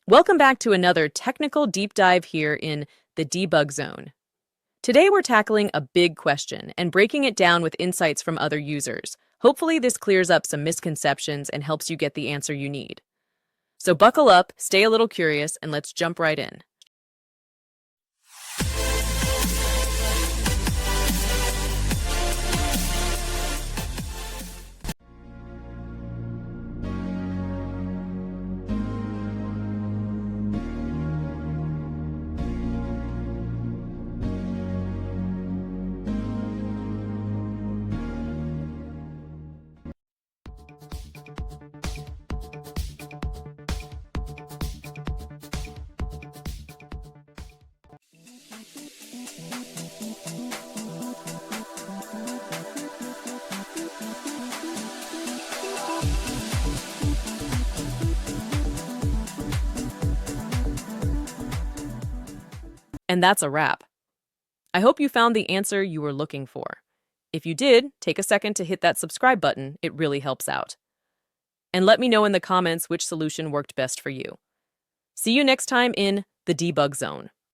Welcome back to another technical deep dive here in the debug zone. Today we're tackling a big question and breaking it down with insights from other users. Hopefully this clears up some misconceptions and helps you get the answer you need. So buckle up, stay a little curious, and let's jump right in. And that's a wrap. I hope you found the answer you were looking for. If you did, take a second to hit that subscribe button. It really helps out. And let me know in the comments which solution worked best for you. See you next time in the debug zone.